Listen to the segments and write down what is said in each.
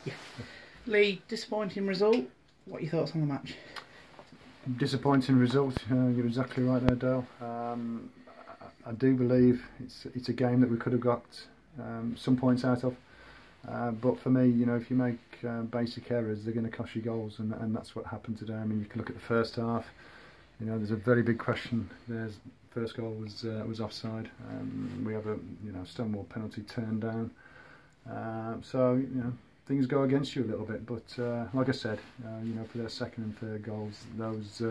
Yeah. Lee, disappointing result. What are your thoughts on the match? Disappointing result. You're exactly right there, Dale. I do believe it's a game that we could have got some points out of. But for me, you know, if you make basic errors, they're going to cost you goals, and that's what happened today. I mean, you can look at the first half. You know, there's a very big question. There's first goal was offside. We have a Stonewall penalty turned down. So you know, things go against you a little bit. But like I said, you know, for their second and third goals, those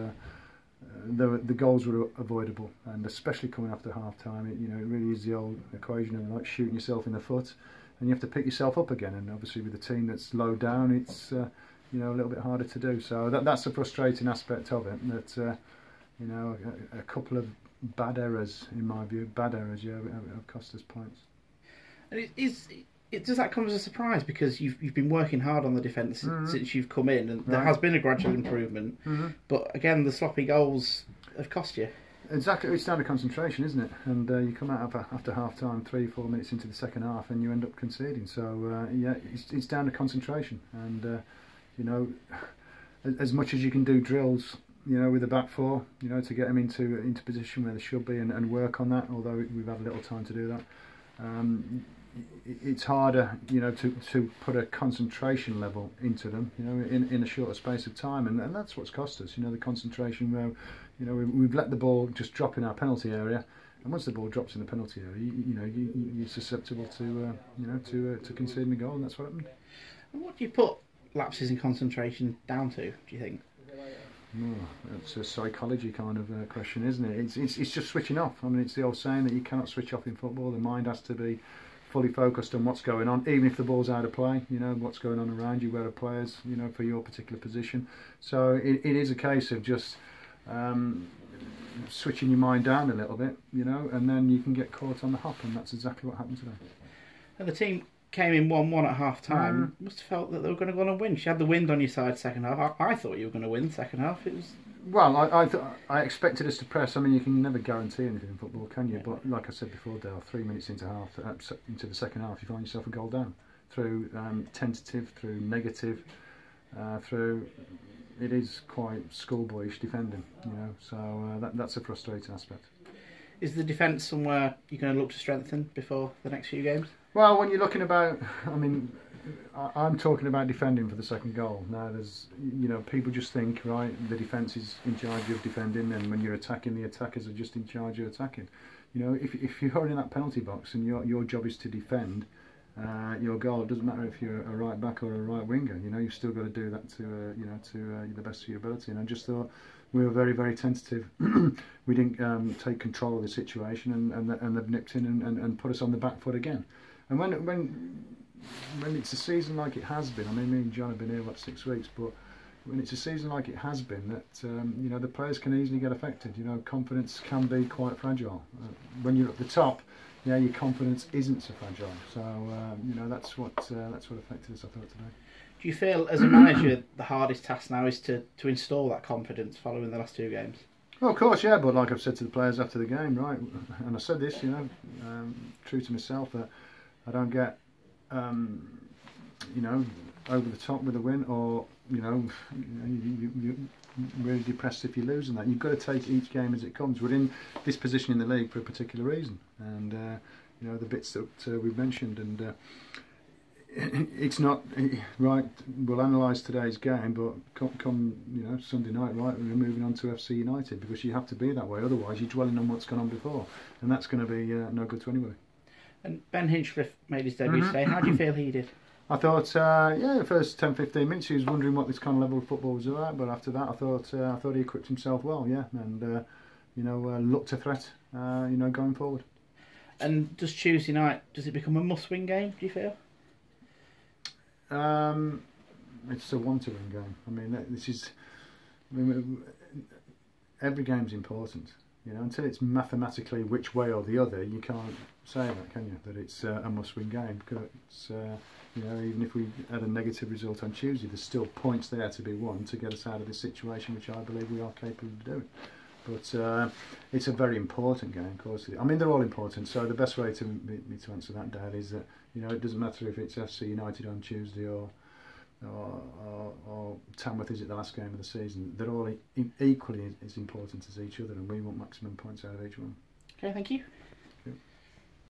the goals were avoidable, and especially coming after half time. It really is the old equation of like shooting yourself in the foot, and you have to pick yourself up again. And obviously with a team that's low down, it's you know, a little bit harder to do. So that's a frustrating aspect of it. That you know, a couple of bad errors, in my view, have cost us points. And does that come as a surprise, because you've been working hard on the defence since you've come in, and there has been a gradual improvement. But again, the sloppy goals have cost you. Exactly, it's down to concentration, isn't it? And you come out after half time, 3-4 minutes into the second half, and you end up conceding. So yeah, it's down to concentration. And you know, as much as you can do drills, you know, with the back four, you know, to get them into position where they should be, and work on that. Although we've had a little time to do that, it's harder, you know, to put a concentration level into them, you know, in a shorter space of time, and that's what's cost us. You know, the concentration where, you know, we've let the ball just drop in our penalty area, and once the ball drops in the penalty area, you're susceptible to to conceding a goal, and that's what happened. And what do you put lapses in concentration down to, do you think? Oh, it's a psychology kind of question, isn't it? It's just switching off. I mean, it's the old saying that you cannot switch off in football. The mind has to be fully focused on what's going on, even if the ball's out of play. You know, what's going on around you, where the players, you know, for your particular position. So it is a case of just switching your mind down a little bit, you know, and then you can get caught on the hop, and that's exactly what happened today. And the team came in 1-1 at half time. Must have felt that they were going to go on and win. You had the wind on your side second half. I thought you were going to win second half. It was... Well, I expected us to press. I mean, you can never guarantee anything in football, can you? But like I said before, Dale, 3 minutes into the second half, you find yourself a goal down through tentative, through negative, through. It is quite schoolboyish defending, you know. So that's a frustrating aspect. Is the defence somewhere you're going to look to strengthen before the next few games? Well, when you're looking about, I mean, I'm talking about defending for the second goal. Now, there's, you know, people just think, right, the defence is in charge of defending, and when you're attacking, the attackers are just in charge of attacking. You know, if you're in that penalty box and your job is to defend your goal, it doesn't matter if you're a right back or a right winger. You know, you've still got to do that to the best of your ability. And I just thought we were very, very tentative. We didn't take control of the situation, and they've nipped in and put us on the back foot again. And when it's a season like it has been, I mean, me and John have been here about 6 weeks, but when it's a season like it has been, that you know, the players can easily get affected. You know, confidence can be quite fragile. When you're at the top, yeah, your confidence isn't so fragile. So you know, that's what affected us, I thought, today. Do you feel, as a manager, the hardest task now is to install that confidence following the last two games? Well, of course, yeah. But like I've said to the players after the game, right, and I said this, you know, true to myself, that I don't get, you know, over the top with a win, or you're really depressed if you lose, and that you've got to take each game as it comes. We're in this position in the league for a particular reason, and you know, the bits that we've mentioned, and it's not right. We'll analyse today's game, but come you know, Sunday night, right, we're moving on to FC United, because you have to be that way. Otherwise, you're dwelling on what's gone on before, and that's going to be no good to anybody. And Ben Hinchcliffe made his debut today. How do you feel he did? I thought, yeah, the first 10-15 minutes he was wondering what this kind of level of football was about, but after that I thought he equipped himself well, yeah, and you know, looked a threat, you know, going forward. And does Tuesday night, does it become a must-win game, do you feel? It's a want-to-win game. I mean, this is, I mean, every game's important. You know, until it's mathematically which way or the other, you can't say that, can you? That it's a must-win game. Because you know, even if we had a negative result on Tuesday, there's still points there to be won to get us out of this situation, which I believe we are capable of doing. But it's a very important game, of course. I mean, they're all important. So the best way to answer that, Dad, is that, you know, it doesn't matter if it's FC United on Tuesday or or Tamworth is it the last game of the season. They're all equally as important as each other, and we want maximum points out of each one. Okay, thank you.